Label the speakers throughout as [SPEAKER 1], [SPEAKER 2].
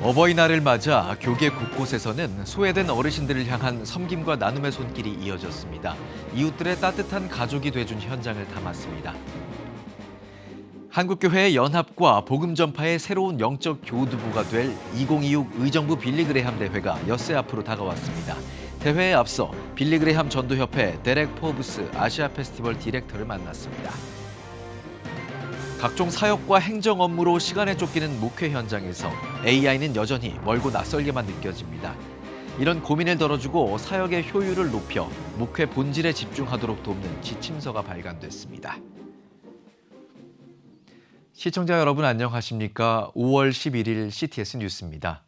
[SPEAKER 1] 어버이날을 맞아 교계 곳곳에서는 소외된 어르신들을 향한 섬김과 나눔의 손길이 이어졌습니다. 이웃들의 따뜻한 가족이 돼준 현장을 담았습니다. 한국교회의 연합과 복음 전파의 새로운 영적 교두보가 될 2026 의정부 빌리그레함 대회가 엿새 앞으로 다가왔습니다. 대회에 앞서 빌리그레함 전도협회 데렉 포브스 아시아 페스티벌 디렉터를 만났습니다. 각종 사역과 행정 업무로 시간에 쫓기는 목회 현장에서 AI는 여전히 멀고 낯설게만 느껴집니다. 이런 고민을 덜어주고 사역의 효율을 높여 목회 본질에 집중하도록 돕는 지침서가 발간됐습니다. 시청자 여러분 안녕하십니까? 5월 11일 CTS 뉴스입니다.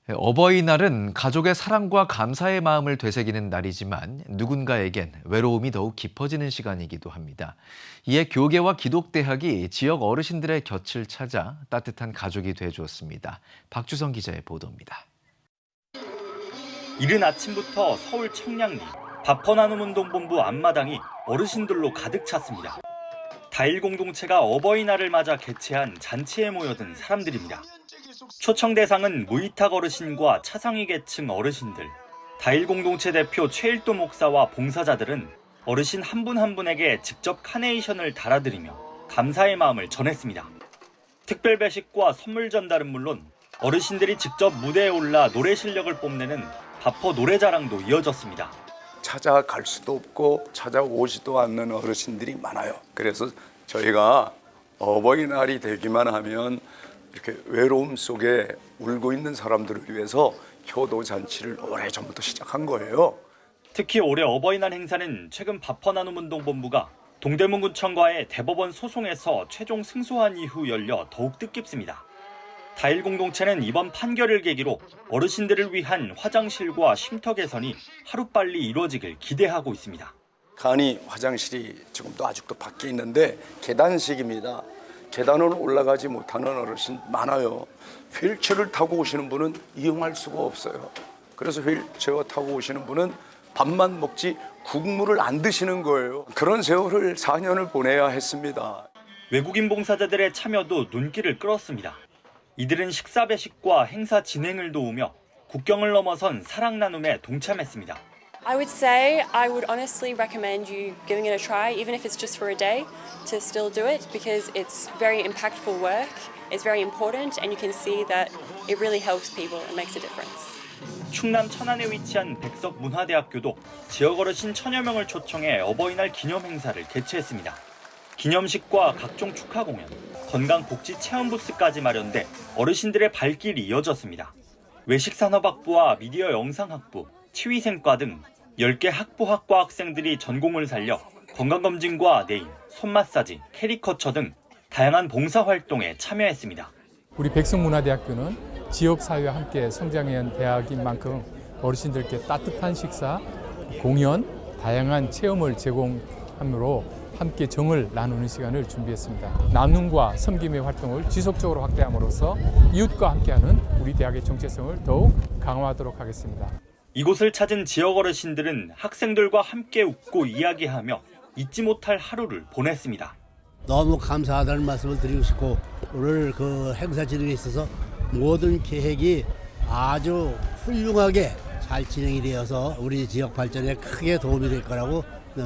[SPEAKER 1] 어버이날은 가족의 사랑과 감사의 마음을 되새기는 날이지만 누군가에겐 외로움이 더욱 깊어지는 시간이기도 합니다. 이에 교계와 기독대학이 지역 어르신들의 곁을 찾아 따뜻한 가족이 되어주었습니다. 박주성 기자의 보도입니다.
[SPEAKER 2] 이른 아침부터 서울 청량리 밥퍼나눔운동본부 앞마당이 어르신들로 가득 찼습니다. 다일 공동체가 어버이날을 맞아 개최한 잔치에 모여든 사람들입니다. 초청 대상은 무위탁 어르신과 차상위 계층 어르신들. 다일 공동체 대표 최일도 목사와 봉사자들은 어르신 한 분 한 분에게 직접 카네이션을 달아드리며 감사의 마음을 전했습니다. 특별 배식과 선물 전달은 물론 어르신들이 직접 무대에 올라 노래 실력을 뽐내는 밥퍼 노래자랑도 이어졌습니다.
[SPEAKER 3] 찾아갈 수도 없고 찾아오지도 않는 어르신들이 많아요. 그래서 저희가 어버이날이 되기만 하면 이렇게 외로움 속에 울고 있는 사람들을 위해서 효도잔치를 오래전부터 시작한 거예요.
[SPEAKER 2] 특히 올해 어버이날 행사는 최근 밥퍼나눔운동본부가 동대문구청과의 대법원 소송에서 최종 승소한 이후 열려 더욱 뜻깊습니다. 다일 공동체는 이번 판결을 계기로 어르신들을 위한 화장실과 쉼터 개선이 하루빨리 이루어지길 기대하고 있습니다.
[SPEAKER 3] 간이 화장실이 지금도 아직도 밖에 있는데 계단식입니다. 계단을 올라가지 못하는 어르신 많아요. 휠체어를 타고 오시는 분은 이용할 수가 없어요. 그래서 휠체어 타고 오시는 분은 밥만 먹지 국물을 안 드시는 거예요. 그런 세월을 4년을 보내야 했습니다.
[SPEAKER 2] 외국인 봉사자들의 참여도 눈길을 끌었습니다. 이들은 식사 배식과 행사 진행을 도우며 국경을 넘어선 사랑 나눔에 동참했습니다.
[SPEAKER 4] I would say I would honestly recommend you giving it a try, even if it's just for a day, to still do it because it's very impactful work, it's very important, and you can see that it really helps people and makes a difference.
[SPEAKER 2] 충남 천안에 위치한 백석문화대학교도 지역 어르신 1000여 명을 초청해 어버이날 기념 행사를 개최했습니다. 기념식과 각종 축하 공연, 건강복지 체험 부스까지 마련돼 어르신들의 발길이 이어졌습니다. 외식산업학부와 미디어 영상학부, 치위생과 등 10개 학부학과 학생들이 전공을 살려 건강검진과 네일, 손마사지, 캐리커처 등 다양한 봉사활동에 참여했습니다.
[SPEAKER 5] 우리 백석문화대학교는 지역사회와 함께 성장한 대학인 만큼 어르신들께 따뜻한 식사, 공연, 다양한 체험을 제공함으로 함께 정을 나누는 시간을 준비했습니다. 나눔과 섬김의 활동을 지속적으로 확대함으로써 이웃과 함께하는 우리 대학의 정체성을 더욱 강화하도록 하겠습니다.
[SPEAKER 2] 이곳을 찾은 지역 어르신들은 학생들과 함께 웃고 이야기하며 잊지 못할 하루를 보냈습니다.
[SPEAKER 6] 너무 감사하다는 말씀을 드리고 싶고 오늘 그 행사 진행에 있어서 모든 계획이 아주 훌륭하게 잘 진행이 되어서 우리 지역 발전에 크게 도움이 될 거라고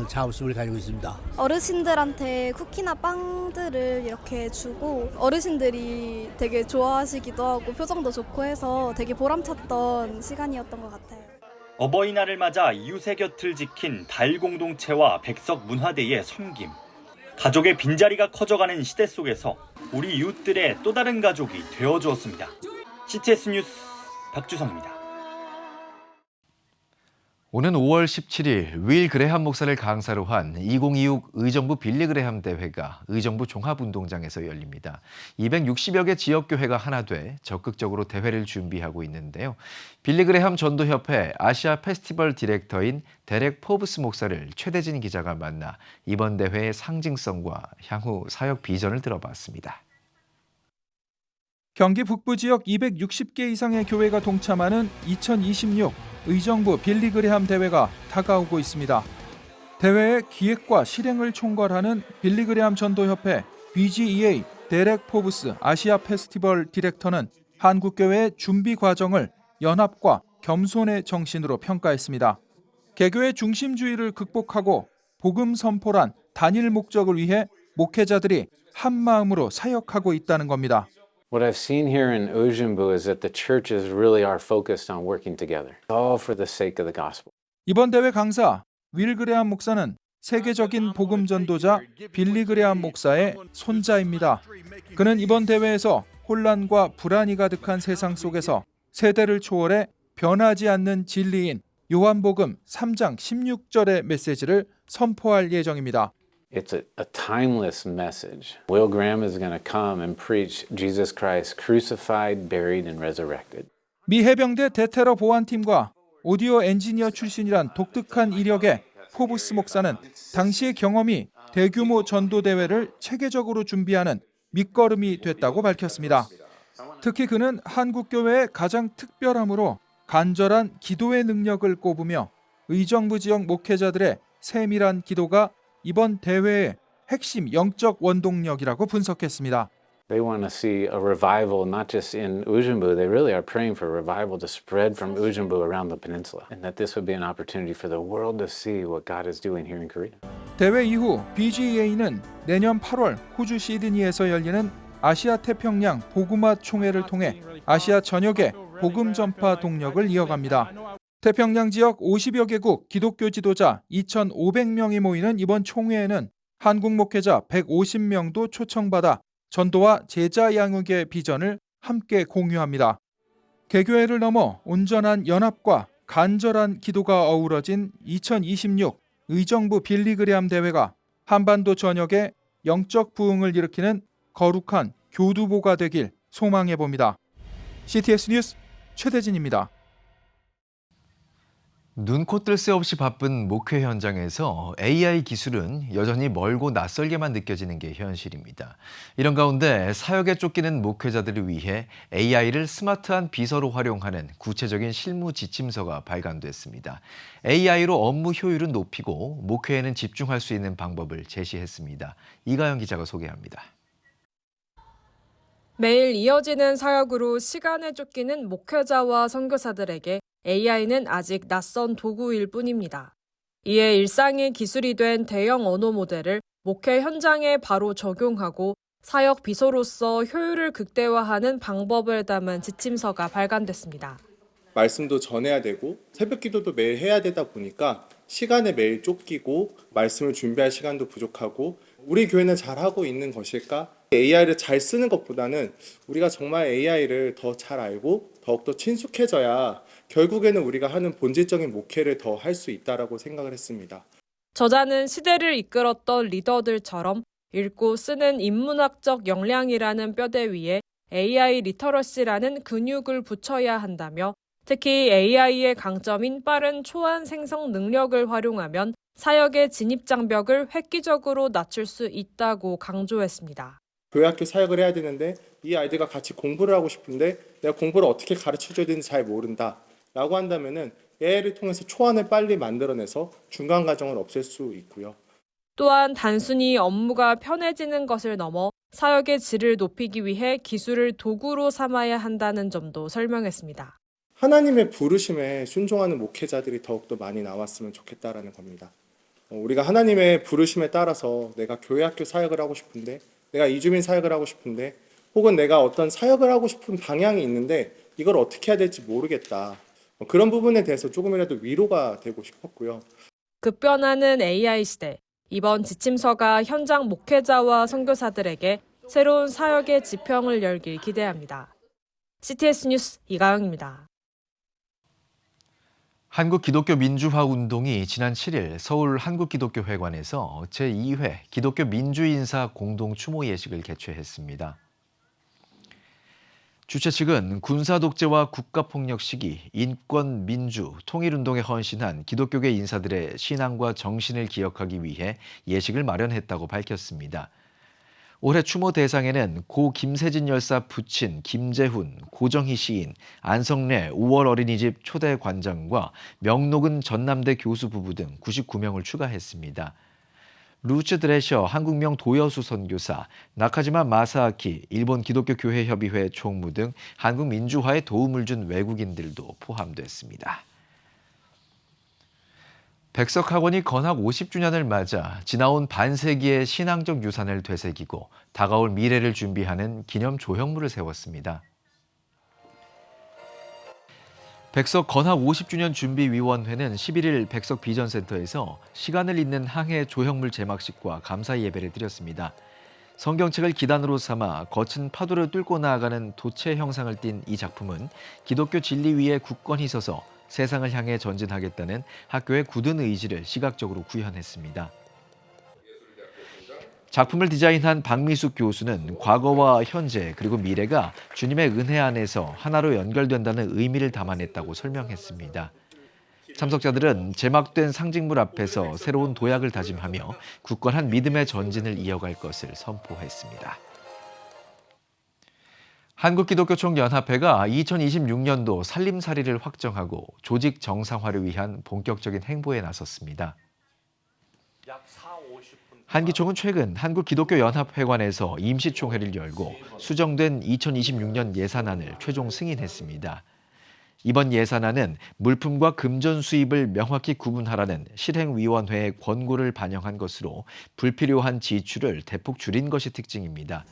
[SPEAKER 6] 자부심을 가지고 있습니다.
[SPEAKER 7] 어르신들한테 쿠키나 빵들을 이렇게 주고 어르신들이 되게 좋아하시기도 하고 표정도 좋고 해서 되게 보람찼던 시간이었던 것 같아요.
[SPEAKER 2] 어버이날을 맞아 이웃의 곁을 지킨 다일 공동체와 백석문화대의 섬김. 가족의 빈자리가 커져가는 시대 속에서 우리 이웃들의 또 다른 가족이 되어주었습니다. CTS 뉴스 박주성입니다.
[SPEAKER 1] 오는 5월 17일 윌 그레함 목사를 강사로 한 2026 의정부 빌리그레함 대회가 의정부 종합운동장에서 열립니다. 260여 개 지역교회가 하나 돼 적극적으로 대회를 준비하고 있는데요. 빌리그레함 전도협회 아시아 페스티벌 디렉터인 데렉 포브스 목사를 최대진 기자가 만나 이번 대회의 상징성과 향후 사역 비전을 들어봤습니다.
[SPEAKER 8] 경기 북부 지역 260개 이상의 교회가 동참하는 2026 의정부 빌리그레함 대회가 다가오고 있습니다. 대회의 기획과 실행을 총괄하는 빌리그레함 전도협회 BGEA 데렉 포브스 아시아 페스티벌 디렉터는 한국교회의 준비 과정을 연합과 겸손의 정신으로 평가했습니다. 개교의 중심주의를 극복하고 복음 선포란 단일 목적을 위해 목회자들이 한 마음으로 사역하고 있다는 겁니다.
[SPEAKER 9] What I've seen here in Ojibwe is that the churches really are focused on working together, all for the sake of the gospel.
[SPEAKER 8] 이번 대회 강사 윌 그레함 목사는 세계적인 복음 전도자 빌리 그레함 목사의 손자입니다. 그는 이번 대회에서 혼란과 불안이 가득한 세상 속에서 세대를 초월해 변하지 않는 진리인 요한복음 3장 16절의 메시지를 선포할 예정입니다.
[SPEAKER 9] It's a timeless message. Will Graham is going to come and preach Jesus Christ crucified, buried, and resurrected.
[SPEAKER 8] 미 해병대 대테러 보안팀과 오디오 엔지니어 출신이란 독특한 이력의 포브스 목사는 당시의 경험이 대규모 전도 대회를 체계적으로 준비하는 밑거름이 됐다고 밝혔습니다. 특히 그는 한국교회의 가장 특별함으로 간절한 기도의 능력을 꼽으며 의정부 지역 목회자들의 세밀한 기도가 이번 대회의 핵심 영적 원동력이라고 분석했습니다.
[SPEAKER 9] They want to see a revival not just in Ojibwe, they really are praying for a revival to spread from Ojibwe around the peninsula, and that this would be an opportunity for the world to see what God is doing here in Korea.
[SPEAKER 8] 대회 이후 BGA는 내년 8월 호주 시드니에서 열리는 아시아 태평양 복음화 총회를 통해 아시아 전역의 복음 전파 동력을 이어갑니다. 태평양 지역 50여 개국 기독교 지도자 2,500명이 모이는 이번 총회에는 한국 목회자 150명도 초청받아 전도와 제자 양육의 비전을 함께 공유합니다. 개교회를 넘어 온전한 연합과 간절한 기도가 어우러진 2026 의정부 빌리 그레함 대회가 한반도 전역에 영적 부흥을 일으키는 거룩한 교두보가 되길 소망해 봅니다. CTS 뉴스 최대진입니다.
[SPEAKER 1] 눈코 뜰 새 없이 바쁜 목회 현장에서 AI 기술은 여전히 멀고 낯설게만 느껴지는 게 현실입니다. 이런 가운데 사역에 쫓기는 목회자들을 위해 AI를 스마트한 비서로 활용하는 구체적인 실무 지침서가 발간됐습니다. AI로 업무 효율은 높이고 목회에는 집중할 수 있는 방법을 제시했습니다. 이가영 기자가 소개합니다.
[SPEAKER 10] 매일 이어지는 사역으로 시간에 쫓기는 목회자와 선교사들에게 AI는 아직 낯선 도구일 뿐입니다. 이에 일상의 기술이 된 대형 언어 모델을 목회 현장에 바로 적용하고 사역 비서로서 효율을 극대화하는 방법을 담은 지침서가 발간됐습니다.
[SPEAKER 11] 말씀도 전해야 되고 새벽 기도도 매일 해야 되다 보니까 시간에 매일 쫓기고 말씀을 준비할 시간도 부족하고 우리 교회는 잘하고 있는 것일까? AI를 잘 쓰는 것보다는 우리가 정말 AI를 더 잘 알고 더욱더 친숙해져야 결국에는 우리가 하는 본질적인 목회를 더 할 수 있다라고 생각을 했습니다.
[SPEAKER 10] 저자는 시대를 이끌었던 리더들처럼 읽고 쓰는 인문학적 역량이라는 뼈대 위에 AI 리터러시라는 근육을 붙여야 한다며 특히 AI의 강점인 빠른 초안 생성 능력을 활용하면 사역의 진입 장벽을 획기적으로 낮출 수 있다고 강조했습니다.
[SPEAKER 11] 교회학교 사역을 해야 되는데 이 아이들과 같이 공부를 하고 싶은데 내가 공부를 어떻게 가르쳐줘야 되는지 잘 모른다 라고 한다면은 AI를 통해서 초안을 빨리 만들어내서 중간 과정을 없앨 수 있고요.
[SPEAKER 10] 또한 단순히 업무가 편해지는 것을 넘어 사역의 질을 높이기 위해 기술을 도구로 삼아야 한다는 점도 설명했습니다.
[SPEAKER 11] 하나님의 부르심에 순종하는 목회자들이 더욱더 많이 나왔으면 좋겠다라는 겁니다. 우리가 하나님의 부르심에 따라서 내가 교회학교 사역을 하고 싶은데 내가 이주민 사역을 하고 싶은데 혹은 내가 어떤 사역을 하고 싶은 방향이 있는데 이걸 어떻게 해야 될지 모르겠다. 그런 부분에 대해서 조금이라도 위로가 되고 싶었고요.
[SPEAKER 10] 급변하는 AI 시대. 이번 지침서가 현장 목회자와 선교사들에게 새로운 사역의 지평을 열길 기대합니다. CTS 뉴스 이가영입니다.
[SPEAKER 1] 한국기독교민주화운동이 지난 7일 서울 한국기독교회관에서 제2회 기독교 민주인사 공동추모 예식을 개최했습니다. 주최 측은 군사독재와 국가폭력 시기, 인권, 민주, 통일운동에 헌신한 기독교계 인사들의 신앙과 정신을 기억하기 위해 예식을 마련했다고 밝혔습니다. 올해 추모 대상에는 고 김세진 열사 부친 김재훈, 고정희 시인, 안성래 5월 어린이집 초대 관장과 명록은 전남대 교수 부부 등 99명을 추가했습니다. 루츠 드레셔 한국명 도여수 선교사, 나카지마 마사아키 일본 기독교 교회 협의회 총무 등 한국 민주화에 도움을 준 외국인들도 포함됐습니다. 백석학원이 건학 50주년을 맞아 지나온 반세기의 신앙적 유산을 되새기고 다가올 미래를 준비하는 기념 조형물을 세웠습니다. 백석 건학 50주년 준비위원회는 11일 백석 비전센터에서 시간을 잇는 항해 조형물 제막식과 감사 예배를 드렸습니다. 성경책을 기단으로 삼아 거친 파도를 뚫고 나아가는 도체 형상을 띤 이 작품은 기독교 진리 위에 굳건히 서서 세상을 향해 전진하겠다는 학교의 굳은 의지를 시각적으로 구현했습니다. 작품을 디자인한 박미숙 교수는 과거와 현재 그리고 미래가 주님의 은혜 안에서 하나로 연결된다는 의미를 담아냈다고 설명했습니다. 참석자들은 제막된 상징물 앞에서 새로운 도약을 다짐하며 굳건한 믿음의 전진을 이어갈 것을 선포했습니다. 한국기독교총연합회가 2026년도 살림살이를 확정하고 조직 정상화를 위한 본격적인 행보에 나섰습니다. 한기총은 최근 한국기독교연합회관에서 임시총회를 열고 수정된 2026년 예산안을 최종 승인했습니다. 이번 예산안은 물품과 금전 수입을 명확히 구분하라는 실행위원회의 권고를 반영한 것으로 불필요한 지출을 대폭 줄인 것이 특징입니다.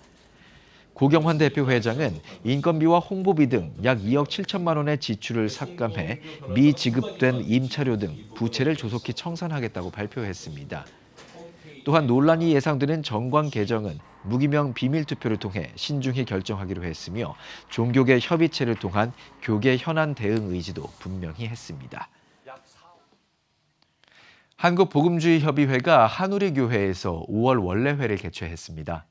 [SPEAKER 1] 고경환 대표회장은 인건비와 홍보비 등 약 2억 7천만 원의 지출을 삭감해 미지급된 임차료 등 부채를 조속히 청산하겠다고 발표했습니다. 또한 논란이 예상되는 정관 개정은 무기명 비밀투표를 통해 신중히 결정하기로 했으며 종교계 협의체를 통한 교계 현안 대응 의지도 분명히 했습니다. 한국복음주의협의회가 한우리교회에서 5월 원래회를 개최했습니다.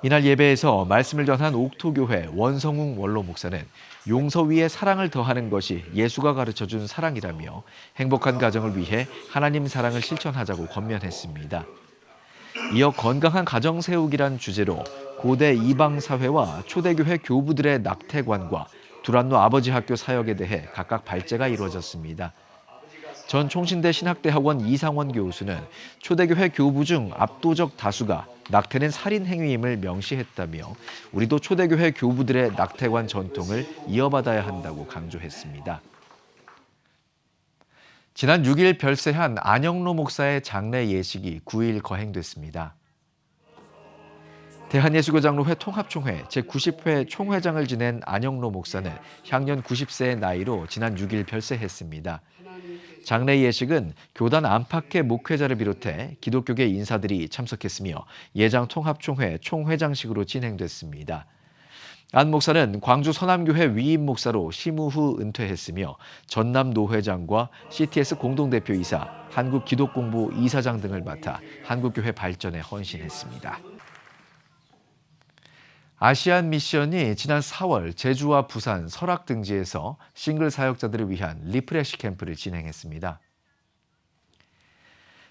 [SPEAKER 1] 이날 예배에서 말씀을 전한 옥토교회 원성웅 원로 목사는 용서 위에 사랑을 더하는 것이 예수가 가르쳐준 사랑이라며 행복한 가정을 위해 하나님 사랑을 실천하자고 권면했습니다. 이어 건강한 가정 세우기란 주제로 고대 이방사회와 초대교회 교부들의 낙태관과 두란노 아버지 학교 사역에 대해 각각 발제가 이루어졌습니다. 전 총신대 신학대학원 이상원 교수는 초대교회 교부 중 압도적 다수가 낙태는 살인 행위임을 명시했다며 우리도 초대교회 교부들의 낙태관 전통을 이어받아야 한다고 강조했습니다. 지난 6일 별세한 안영로 목사의 장례 예식이 9일 거행됐습니다. 대한예수교장로회 통합총회 제90회 총회장을 지낸 안영로 목사는 향년 90세의 나이로 지난 6일 별세했습니다. 장례 예식은 교단 안팎의 목회자를 비롯해 기독교계 인사들이 참석했으며 예장 통합총회 총회장식으로 진행됐습니다. 안 목사는 광주 서남교회 위임 목사로 심의 후 은퇴했으며 전남 노회장과 CTS 공동대표이사, 한국기독공부 이사장 등을 맡아 한국교회 발전에 헌신했습니다. 아시안 미션이 지난 4월 제주와 부산, 설악 등지에서 싱글 사역자들을 위한 리프레시 캠프를 진행했습니다.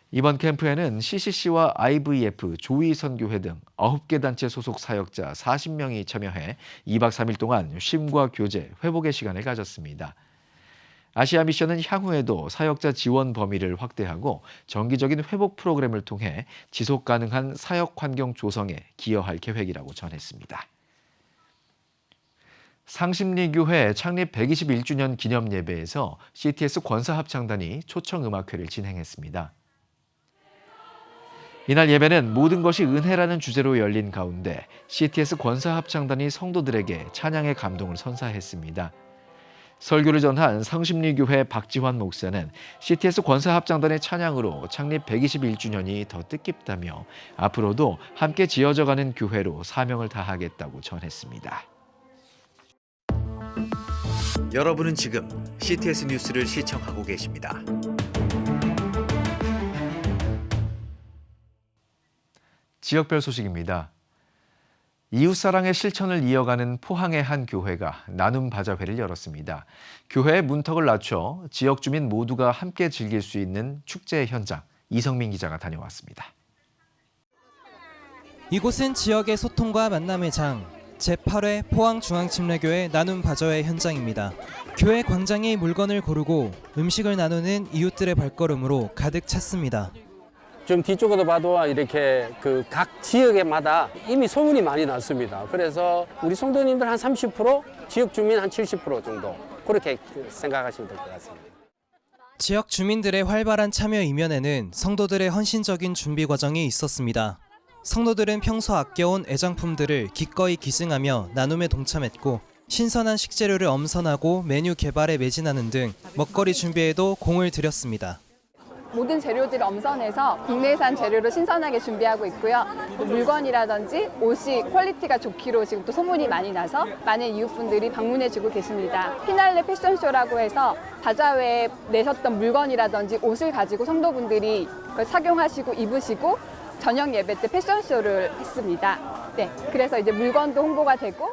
[SPEAKER 1] 이번 캠프에는 CCC와 IVF, 조이선교회 등 9개 단체 소속 사역자 40명이 참여해 2박 3일 동안 쉼과 교제, 회복의 시간을 가졌습니다. 아시아 미션은 향후에도 사역자 지원 범위를 확대하고 정기적인 회복 프로그램을 통해 지속 가능한 사역 환경 조성에 기여할 계획이라고 전했습니다. 상심리교회 창립 121주년 기념 예배에서 CTS 권사합창단이 초청음악회를 진행했습니다. 이날 예배는 모든 것이 은혜라는 주제로 열린 가운데 CTS 권사합창단이 성도들에게 찬양의 감동을 선사했습니다. 설교를 전한 상심리교회 박지환 목사는 CTS 권사합창단의 찬양으로 창립 121주년이 더 뜻깊다며 앞으로도 함께 지어져가는 교회로 사명을 다하겠다고 전했습니다.
[SPEAKER 12] 여러분은 지금 CTS 뉴스를 시청하고 계십니다.
[SPEAKER 1] 지역별 소식입니다. 이웃사랑의 실천을 이어가는 포항의 한 교회가 나눔 바자회를 열었습니다. 교회의 문턱을 낮춰 지역 주민 모두가 함께 즐길 수 있는 축제의 현장, 이성민 기자가 다녀왔습니다.
[SPEAKER 13] 이곳은 지역의 소통과 만남의 장, 제8회 포항중앙침례교회 나눔 바자회 현장입니다. 교회 광장에 물건을 고르고 음식을 나누는 이웃들의 발걸음으로 가득 찼습니다.
[SPEAKER 14] 좀 뒤쪽으로 봐도 이렇게 그 각 지역에마다 이미 소문이 많이 났습니다. 그래서 우리 성도님들 한 30%, 지역 주민 한 70% 정도 그렇게 생각하시면 될 것 같습니다.
[SPEAKER 13] 지역 주민들의 활발한 참여 이면에는 성도들의 헌신적인 준비 과정이 있었습니다. 성도들은 평소 아껴온 애장품들을 기꺼이 기증하며 나눔에 동참했고 신선한 식재료를 엄선하고 메뉴 개발에 매진하는 등 먹거리 준비에도 공을 들였습니다.
[SPEAKER 15] 모든 재료들을 엄선해서 국내산 재료로 신선하게 준비하고 있고요. 물건이라든지 옷이 퀄리티가 좋기로 지금 또 소문이 많이 나서 많은 이웃분들이 방문해주고 계십니다. 피날레 패션쇼라고 해서 바자회에 내셨던 물건이라든지 옷을 가지고 성도분들이 그걸 착용하시고 입으시고 저녁 예배 때 패션쇼를 했습니다. 네, 그래서 이제 물건도 홍보가 되고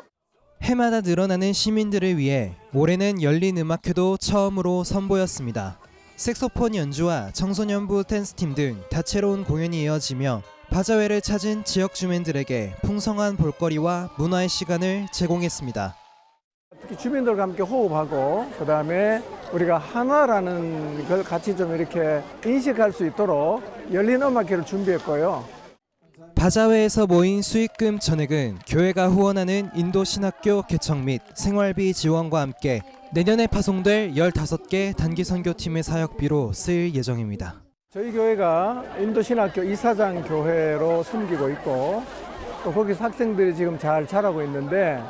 [SPEAKER 13] 해마다 늘어나는 시민들을 위해 올해는 열린 음악회도 처음으로 선보였습니다. 색소폰 연주와 청소년부 댄스팀 등 다채로운 공연이 이어지며 바자회를 찾은 지역 주민들에게 풍성한 볼거리와 문화의 시간을 제공했습니다.
[SPEAKER 16] 특히 주민들과 함께 호흡하고 그다음에 우리가 하나라는 걸 같이 좀 이렇게 인식할 수 있도록 열린 음악회를 준비했고요.
[SPEAKER 13] 바자회에서 모인 수익금 전액은 교회가 후원하는 인도 신학교 개척 및 생활비 지원과 함께 내년에 파송될 15개 단기 선교팀의 사역비로 쓰일 예정입니다.
[SPEAKER 16] 저희 교회가 인도 신학교 이사장 교회로 섬기고 있고 또 거기서 학생들이 지금 잘 자라고 있는데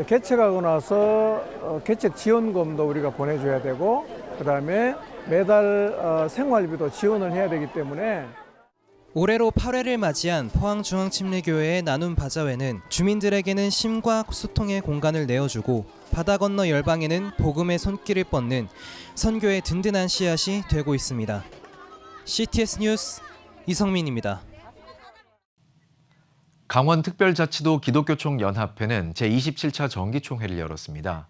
[SPEAKER 16] 개척하고 나서 개척 지원금도 우리가 보내줘야 되고 그다음에 매달 생활비도 지원을 해야 되기 때문에
[SPEAKER 13] 올해로 8회를 맞이한 포항중앙침례교회의 나눔 바자회는 주민들에게는 쉼과 소통의 공간을 내어주고 바다 건너 열방에는 복음의 손길을 뻗는 선교의 든든한 씨앗이 되고 있습니다. CTS 뉴스 이성민입니다.
[SPEAKER 1] 강원특별자치도 기독교총연합회는 제27차 정기총회를 열었습니다.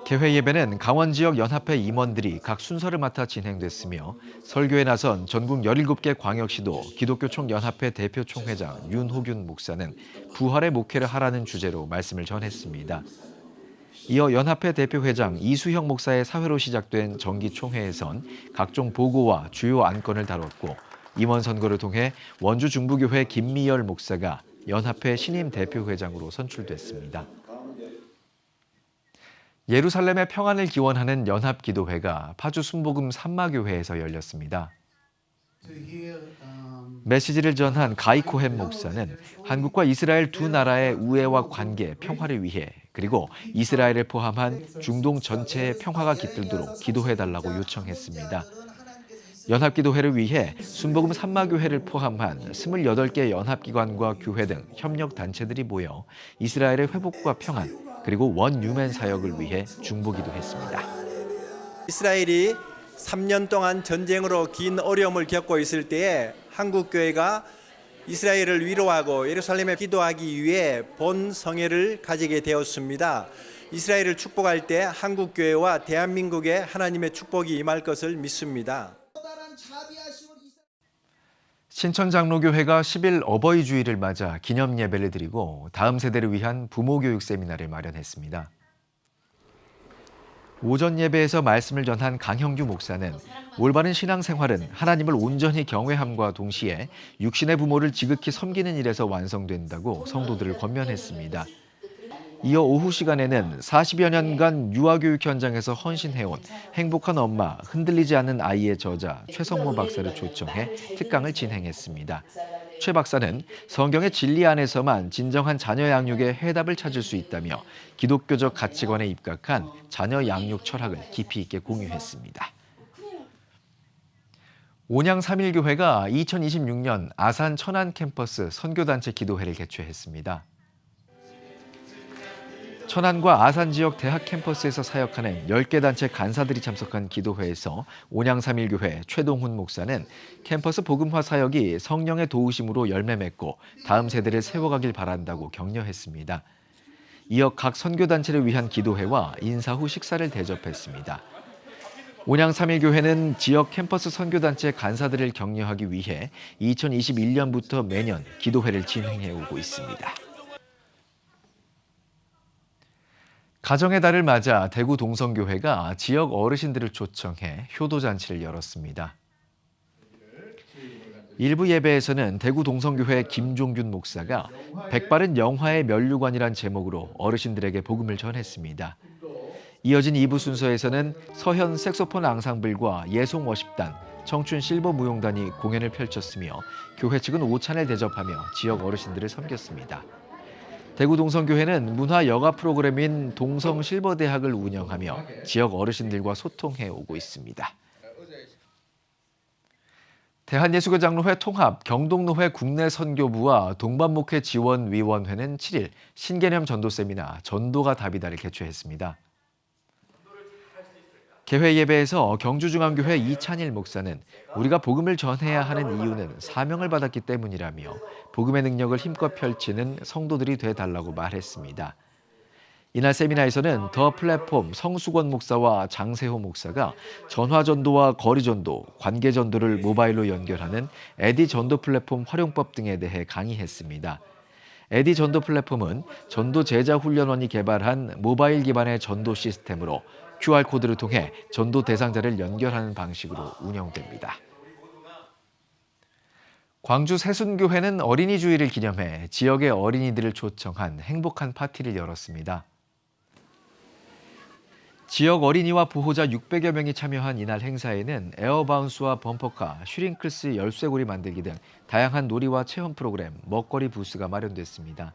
[SPEAKER 1] 개회 예배는 강원 지역 연합회 임원들이 각 순서를 맡아 진행됐으며 설교에 나선 전국 17개 광역시도 기독교총연합회 대표 총회장 윤호균 목사는 부활의 목회를 하라는 주제로 말씀을 전했습니다. 이어 연합회 대표회장 이수형 목사의 사회로 시작된 정기총회에선 각종 보고와 주요 안건을 다뤘고 임원 선거를 통해 원주 중부교회 김미열 목사가 연합회 신임 대표회장으로 선출됐습니다. 예루살렘의 평안을 기원하는 연합기도회가 파주 순복음 삼마교회에서 열렸습니다. 메시지를 전한 가이 코헨 목사는 한국과 이스라엘 두 나라의 우애와 관계, 평화를 위해 그리고 이스라엘을 포함한 중동 전체의 평화가 깃들도록 기도해달라고 요청했습니다. 연합기도회를 위해 순복음 삼마교회를 포함한 28개 연합기관과 교회 등 협력단체들이 모여 이스라엘의 회복과 평안, 그리고 원유맨 사역을 위해 중보기도했습니다.
[SPEAKER 17] 이스라엘이 3년 동안 전쟁으로 긴 어려움을 겪고 있을 때에 한국교회가 이스라엘을 위로하고 예루살렘에 기도하기 위해 본 성회를 가지게 되었습니다. 이스라엘을 축복할 때 한국교회와 대한민국에 하나님의 축복이 임할 것을 믿습니다.
[SPEAKER 1] 신천장로교회가 10일 어버이 주일을 맞아 기념 예배를 드리고 다음 세대를 위한 부모 교육 세미나를 마련했습니다. 오전 예배에서 말씀을 전한 강형규 목사는 올바른 신앙생활은 하나님을 온전히 경외함과 동시에 육신의 부모를 지극히 섬기는 일에서 완성된다고 성도들을 권면했습니다. 이어 오후 시간에는 40여 년간 유아교육 현장에서 헌신해온 행복한 엄마, 흔들리지 않는 아이의 저자 최성모 박사를 초청해 특강을 진행했습니다. 최 박사는 성경의 진리 안에서만 진정한 자녀 양육의 해답을 찾을 수 있다며 기독교적 가치관에 입각한 자녀 양육 철학을 깊이 있게 공유했습니다. 온양3.1교회가 2026년 아산 천안 캠퍼스 선교단체 기도회를 개최했습니다. 천안과 아산 지역 대학 캠퍼스에서 사역하는 10개 단체 간사들이 참석한 기도회에서 온양3.1교회 최동훈 목사는 캠퍼스 복음화 사역이 성령의 도우심으로 열매 맺고 다음 세대를 세워가길 바란다고 격려했습니다. 이어 각 선교단체를 위한 기도회와 인사 후 식사를 대접했습니다. 온양3.1교회는 지역 캠퍼스 선교단체 간사들을 격려하기 위해 2021년부터 매년 기도회를 진행해 오고 있습니다. 가정의 달을 맞아 대구 동성교회가 지역 어르신들을 초청해 효도잔치를 열었습니다. 일부 예배에서는 대구 동성교회 김종균 목사가 백발은 영화의 면류관이란 제목으로 어르신들에게 복음을 전했습니다. 이어진 2부 순서에서는 서현 색소폰 앙상블과 예송 워십단, 청춘 실버 무용단이 공연을 펼쳤으며 교회 측은 오찬을 대접하며 지역 어르신들을 섬겼습니다. 대구 동성교회는 문화 여가 프로그램인 동성 실버대학을 운영하며 지역 어르신들과 소통해 오고 있습니다. 대한예수교장로회 통합 경동노회 국내선교부와 동반목회 지원위원회는 7일 신개념 전도 세미나 전도가 답이다를 개최했습니다. 개회 예배에서 경주중앙교회 이찬일 목사는 우리가 복음을 전해야 하는 이유는 사명을 받았기 때문이라며 복음의 능력을 힘껏 펼치는 성도들이 돼달라고 말했습니다. 이날 세미나에서는 더 플랫폼 성수권 목사와 장세호 목사가 전화전도와 거리전도, 관계전도를 모바일로 연결하는 에디 전도 플랫폼 활용법 등에 대해 강의했습니다. 에디 전도 플랫폼은 전도 제자 훈련원이 개발한 모바일 기반의 전도 시스템으로 QR코드를 통해 전도 대상자를 연결하는 방식으로 운영됩니다. 광주 새순교회는 어린이 주일을 기념해 지역의 어린이들을 초청한 행복한 파티를 열었습니다. 지역 어린이와 보호자 600여 명이 참여한 이날 행사에는 에어바운스와 범퍼카, 슈링클스 열쇠고리 만들기 등 다양한 놀이와 체험 프로그램, 먹거리 부스가 마련됐습니다.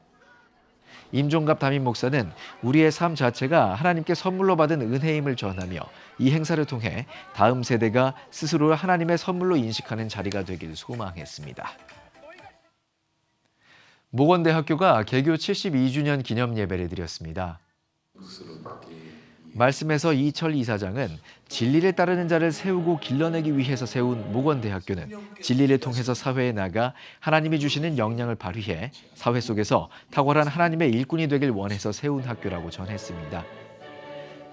[SPEAKER 1] 임종갑 담임 목사는 우리의 삶 자체가 하나님께 선물로 받은 은혜임을 전하며 이 행사를 통해 다음 세대가 스스로를 하나님의 선물로 인식하는 자리가 되길 소망했습니다. 목원대학교가 개교 72주년 기념 예배를 드렸습니다. 말씀에서 이철 이사장은 진리를 따르는 자를 세우고 길러내기 위해서 세운 목원대학교는 진리를 통해서 사회에 나가 하나님이 주시는 역량을 발휘해 사회 속에서 탁월한 하나님의 일꾼이 되길 원해서 세운 학교라고 전했습니다.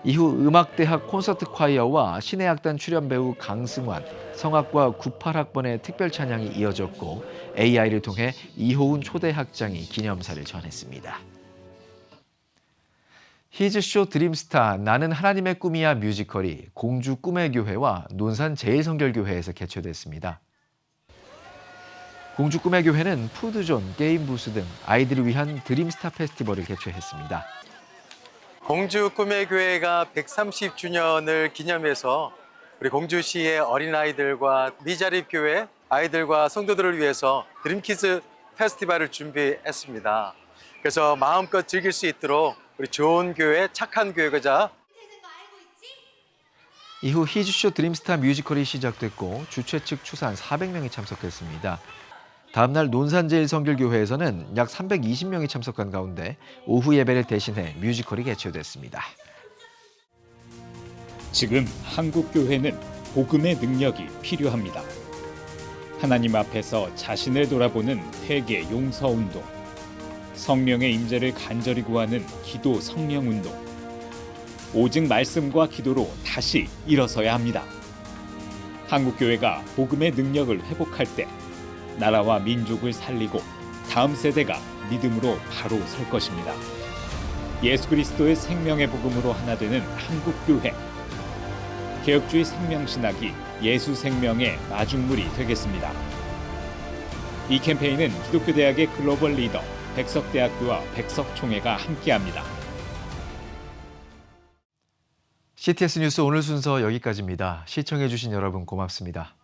[SPEAKER 1] 이후 음악대학 콘서트 콰이어와 신해악단 출연 배우 강승환, 성악과 98학번의 특별 찬양이 이어졌고 AI를 통해 이호운 초대학장이 기념사를 전했습니다. 히즈쇼 드림스타 나는 하나님의 꿈이야 뮤지컬이 공주 꿈의 교회와 논산 제일성결교회에서 개최됐습니다. 공주 꿈의 교회는 푸드존, 게임 부스 등 아이들을 위한 드림스타 페스티벌을 개최했습니다.
[SPEAKER 18] 공주 꿈의 교회가 130주년을 기념해서 우리 공주시의 어린아이들과 미자립교회 아이들과 성도들을 위해서 드림키즈 페스티벌을 준비했습니다. 그래서 마음껏 즐길 수 있도록 우리 좋은 교회, 착한 교회가
[SPEAKER 1] 이후 히즈쇼 드림스타 뮤지컬이 시작됐고 주최 측 추산 400명이 참석했습니다. 다음 날 논산제일성결교회에서는 약 320명이 참석한 가운데 오후 예배를 대신해 뮤지컬이 개최됐습니다.
[SPEAKER 19] 지금 한국 교회는 복음의 능력이 필요합니다. 하나님 앞에서 자신을 돌아보는 회개 용서 운동, 성령의 임재를 간절히 구하는 기도 성령 운동, 오직 말씀과 기도로 다시 일어서야 합니다. 한국 교회가 복음의 능력을 회복할 때 나라와 민족을 살리고 다음 세대가 믿음으로 바로 설 것입니다. 예수 그리스도의 생명의 복음으로 하나 되는 한국 교회. 개혁주의 생명신학이 예수 생명의 마중물이 되겠습니다. 이 캠페인은 기독교대학의 글로벌 리더 백석대학교와 백석총회가 함께합니다.
[SPEAKER 1] CTS 뉴스 오늘 순서 여기까지입니다. 시청해주신 여러분 고맙습니다.